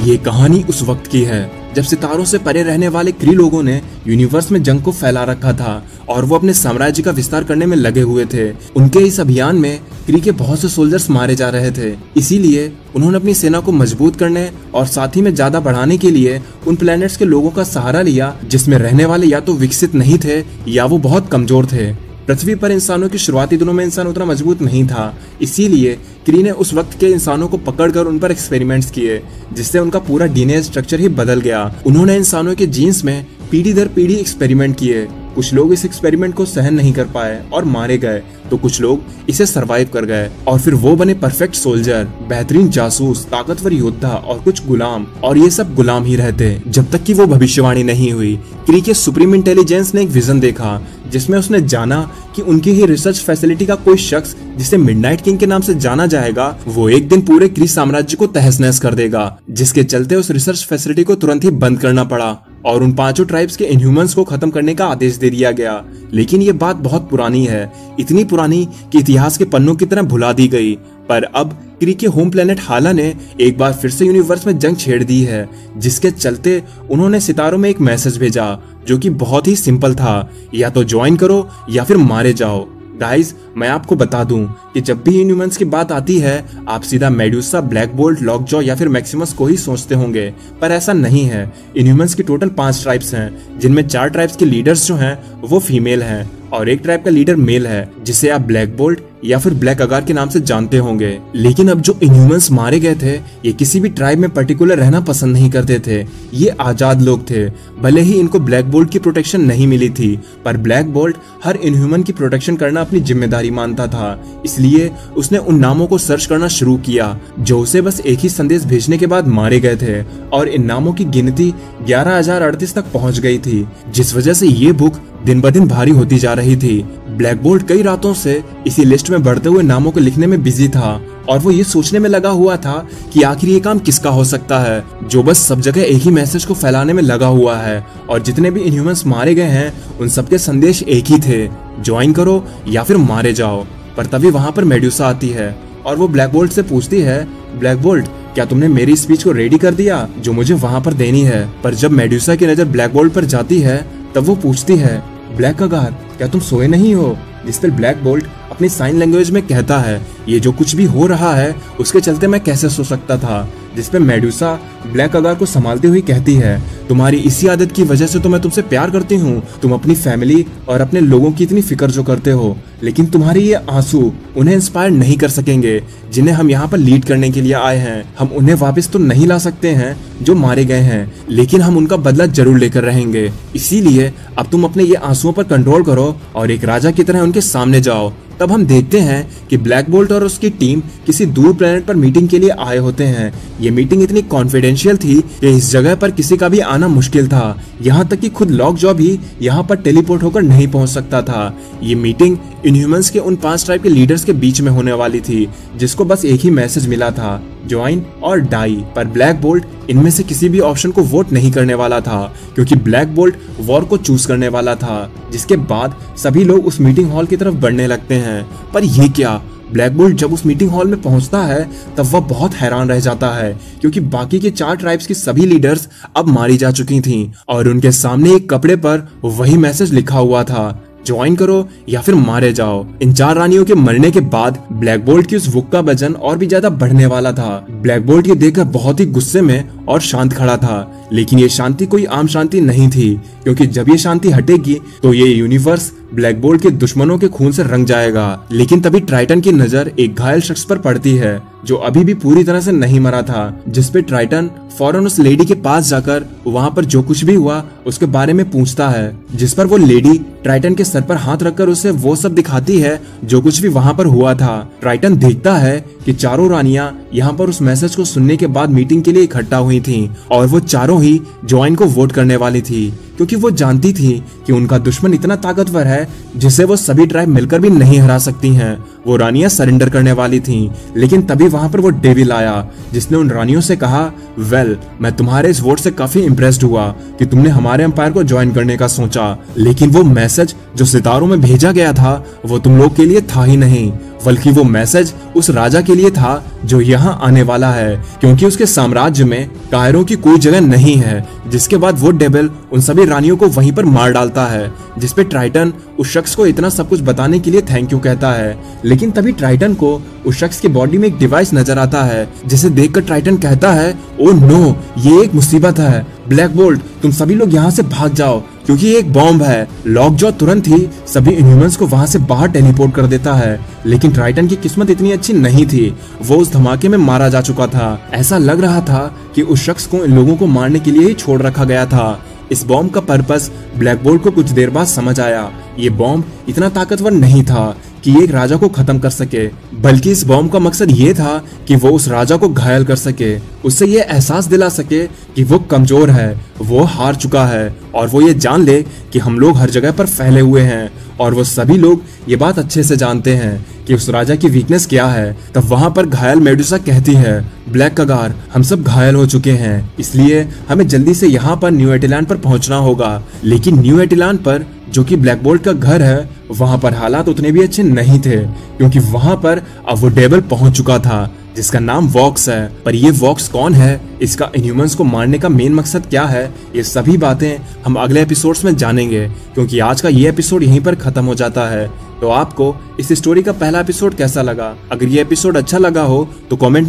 ये कहानी उस वक्त की है जब सितारों से परे रहने वाले क्री लोगों ने यूनिवर्स में जंग को फैला रखा था और वो अपने साम्राज्य का विस्तार करने में लगे हुए थे। उनके इस अभियान में क्री के बहुत से सोल्जर्स मारे जा रहे थे, इसीलिए उन्होंने अपनी सेना को मजबूत करने और साथ ही में ज्यादा बढ़ाने के लिए उन प्लैनेट्स के लोगों का सहारा लिया जिसमें रहने वाले या तो विकसित नहीं थे या वो बहुत कमजोर थे। पृथ्वी पर इंसानों की शुरुआती दिनों में इंसान उतना मजबूत नहीं था, इसीलिए क्री ने उस वक्त के इंसानों को पकड़कर उन पर एक्सपेरिमेंट्स किए जिससे उनका पूरा डीएनए स्ट्रक्चर ही बदल गया। उन्होंने इंसानों के जीन्स में पीढ़ी दर पीढ़ी एक्सपेरिमेंट किए। कुछ लोग इस एक्सपेरिमेंट को सहन नहीं कर पाए और मारे गए, तो कुछ लोग इसे सरवाइव कर गए और फिर वो बने परफेक्ट सोल्जर, बेहतरीन जासूस, ताकतवर योद्धा और कुछ गुलाम। और ये सब गुलाम ही रहते जब तक कि वो भविष्यवाणी नहीं हुई। क्री के सुप्रीम इंटेलिजेंस ने एक विजन देखा जिसमें उसने जाना कि उनकी ही रिसर्च फैसिलिटी का कोई शख्स जिसे मिडनाइट किंग के नाम से जाना जाएगा वो एक दिन पूरे क्री साम्राज्य को तहस नहस कर देगा, जिसके चलते उस रिसर्च फैसिलिटी को तुरंत ही बंद करना पड़ा और उन पांचों ट्राइब्स के इनह्यूमंस को खत्म करने का आदेश दे दिया गया। लेकिन ये बात बहुत पुरानी है, इतनी पुरानी कि इतिहास के पन्नों की तरह भुला दी गई। पर अब क्री के होम प्लेनेट हाला ने एक बार फिर से यूनिवर्स में जंग छेड़ दी है, जिसके चलते उन्होंने सितारों में एक मैसेज भेजा जो कि बहुत ही सिंपल था, या तो ज्वाइन करो या फिर मारे जाओ। गाइज, मैं आपको बता दूं कि जब भी इनह्यूमंस की बात आती है आप सीधा मेडुसा, ब्लैक बोल्ट, लॉकजॉ या फिर मैक्सिमस को ही सोचते होंगे, पर ऐसा नहीं है। इनह्यूमंस की टोटल 5 ट्राइब्स हैं, जिनमें 4 ट्राइब्स के लीडर्स जो हैं वो फीमेल हैं और एक ट्राइब का लीडर मेल है जिसे आप ब्लैक बोल्ट या फिर ब्लैक अगार के नाम से जानते होंगे। लेकिन अब जो इनह्यूमंस मारे गए थे ये किसी भी ट्राइब में पर्टिकुलर रहना पसंद नहीं करते थे। ये आजाद लोग थे, भले ही इनको ब्लैक बोल्ट की प्रोटेक्शन नहीं मिली थी, पर ब्लैक बोल्ट हर इनह्यूमन की प्रोटेक्शन करना अपनी जिम्मेदारी मानता था। इसलिए उसने उन नामों को सर्च करना शुरू किया जो उसे बस एक ही संदेश भेजने के बाद मारे गए थे, और इन नामों की गिनती 11,038 तक पहुंच गई थी, जिस वजह से ये बुक दिन ब दिन भारी होती जा रही थी। ब्लैक बोल्ट कई रातों से इसी लिस्ट में बढ़ते हुए नामों को लिखने में बिजी था और वो ये सोचने में लगा हुआ था कि आखिर ये काम किसका हो सकता है जो बस सब जगह एक ही मैसेज को फैलाने में लगा हुआ है। और जितने भी इनह्यूमंस मारे गए हैं उन सबके संदेश एक ही थे, ज्वाइन करो या फिर मारे जाओ। पर तभी वहां पर मेडुसा आती है और वो ब्लैक बोल्ट से पूछती है, ब्लैक बोल्ट, क्या तुमने मेरी स्पीच को रेडी कर दिया जो मुझे वहां पर देनी है? पर जब मेडुसा की नजर ब्लैक बोल्ट पर जाती है तब वो पूछती है, ब्लैक अगार, क्या तुम सोए नहीं हो? जिस पर ब्लैक बोल्ट अपनी साइन लैंग्वेज में कहता है, ये जो कुछ भी हो रहा है उसके चलते मैं कैसे सो सकता था? जिस पे मेडुसा ब्लैक अगार को संभालती हुई कहती है, तुम्हारी इसी आदत की वजह से तो मैं तुमसे प्यार करती हूँ। तुम अपनी फैमिली और अपने लोगों की इतनी फिक्र जो करते हो, लेकिन तुम्हारे ये आंसू उन्हें इंस्पायर नहीं कर सकेंगे जिन्हें हम यहाँ पर लीड करने के लिए आए हैं। हम उन्हें वापस तो नहीं ला सकते हैं जो मारे गए हैं, लेकिन हम उनका बदला जरूर लेकर रहेंगे। इसीलिए अब तुम अपने ये आंसुओं पर कंट्रोल करो और एक राजा की तरह उनके सामने जाओ। तब हम देखते हैं कि ब्लैक बोल्ट और उसकी टीम किसी दूर प्लेनेट पर मीटिंग के लिए आए होते हैं। ये मीटिंग इतनी कॉन्फिडेंशियल थी कि इस जगह पर किसी का भी आना मुश्किल था, यहाँ तक कि खुद लॉकजॉ भी यहाँ पर टेलीपोर्ट होकर नहीं पहुँच सकता था। ये मीटिंग इनह्यूमंस के उन 5 ट्राइब के लीडर्स के बीच में होने वाली थी, जिसको बस एक ही मैसेज मिला था, ज्वाइन और डाई। पर ब्लैक बोल्ट इनमें से किसी भी ऑप्शन को वोट नहीं करने वाला था, क्योंकि ब्लैक बोल्ट वॉर को चूज करने वाला था। जिसके बाद सभी लोग उस मीटिंग हॉल की तरफ बढ़ने लगते हैं। पर ये क्या, ब्लैक बोल्ट जब उस मीटिंग हॉल में पहुंचता है तब वह बहुत हैरान रह जाता है, क्योंकि बाकी के 4 ट्राइब्स की सभी लीडर्स अब मारी जा चुकी थीं और उनके सामने एक कपड़े पर वही मैसेज लिखा हुआ था, ज्वाइन करो या फिर मारे जाओ। इन 4 रानियों के मरने के बाद ब्लैक बोल्ट की उस बुक का वजन और भी ज्यादा बढ़ने वाला था। ब्लैक बोल्ट ये देखकर बहुत ही गुस्से में और शांत खड़ा था, लेकिन ये शांति कोई आम शांति नहीं थी, क्योंकि जब ये शांति हटेगी तो ये यूनिवर्स ब्लैक बोल्ट के दुश्मनों के खून से रंग जाएगा। लेकिन तभी ट्राइटन की नजर एक घायल शख्स पर पड़ती है जो अभी भी पूरी तरह से नहीं मरा था, जिसपे ट्राइटन फौरन उस लेडी के पास जाकर वहाँ पर जो कुछ भी हुआ उसके बारे में पूछता है, जिस पर वो लेडी ट्राइटन के सर पर हाथ रखकर उसे वो सब दिखाती है जो कुछ भी वहाँ पर हुआ था। ट्राइटन देखता है कि चारों रानियां यहाँ पर उस मैसेज को सुनने के बाद मीटिंग के लिए इकट्ठा हुई थीं और वो चारों ही ज्वाइन को वोट करने वाली थी, क्योंकि वो जानती थी कि उनका दुश्मन इतना ताकतवर है जिसे वो सभी ट्राइब मिलकर भी नहीं हरा सकती हैं। वो रानियां सरेंडर करने वाली थीं, लेकिन तभी वहां पर वो डेविल आया जिसने उन रानियों से कहा, वेल, मैं तुम्हारे इस वोट से काफी इम्प्रेस्ड हुआ कि तुमने हमारे एम्पायर को ज्वाइन करने का सोचा, लेकिन वो मैसेज जो सितारों में भेजा गया था वो तुम लोग के लिए था ही नहीं, बल्कि वो मैसेज उस राजा के लिए था जो यहाँ आने वाला है, क्योंकि उसके साम्राज्य में कायरों की कोई जगह नहीं है। जिसके बाद वो डेविल उन सभी रानियों को वहीं पर मार डालता है, जिसपे ट्राइटन उस शख्स को इतना सब कुछ बताने के लिए थैंक यू कहता है। लेकिन तभी ट्राइटन को उस शख्स की बॉडी में एक डिवाइस नजर आता है, जिसे देखकर ट्राइटन कहता है, ओ नो, ये एक मुसीबत है। ब्लैक बोल्ट, तुम सभी लोग यहाँ से भाग जाओ, क्योंकि ये एक बॉम्ब है। लॉकजॉ तुरंत ही सभी इनह्यूमंस को वहां से बाहर टेलीपोर्ट कर देता है। लेकिन ट्राइटन की किस्मत इतनी अच्छी नहीं थी, वो उस धमाके में मारा जा चुका था। ऐसा लग रहा था कि उस शख्स को इन लोगों को मारने के लिए ही छोड़ रखा गया था। इस बॉम्ब का पर्पस ब्लैक बोल्ट को कुछ देर बाद समझ आया। ये बॉम्ब इतना ताकतवर नहीं था कि ये एक राजा को खत्म कर सके, बल्कि इस बॉम्ब का मकसद ये था कि वो उस राजा को घायल कर सके, उससे ये एहसास दिला सके कि वो कमजोर है, वो हार चुका है, और वो ये जान ले कि हम लोग हर जगह पर फैले हुए हैं। और वो सभी लोग ये बात अच्छे से जानते हैं कि उस राजा की वीकनेस क्या है। तब वहां पर घायल मेडुसा कहती है, ब्लैक कगार, हम सब घायल हो चुके हैं, इसलिए हमें जल्दी से यहाँ पर न्यू एटिलान पर पहुंचना होगा। लेकिन न्यू एटिलान पर, जो कि ब्लैक बोल्ट का घर है, वहां पर हालात उतने भी अच्छे नहीं थे, क्योंकि वहां पर अब वो डेविल पहुंच चुका था, जिसका नाम वॉक्स है। पर ये वॉक्स कौन है, इसका इनह्यूमंस को मारने का मेन मकसद क्या है, ये सभी बातें हम अगले एपिसोड्स में जानेंगे, क्योंकि आज का ये एपिसोड यहीं पर खत्म हो जाता है। तो आपको इस स्टोरी का पहला एपिसोड कैसा लगा? अगर ये एपिसोड अच्छा लगा हो तो कमेंट में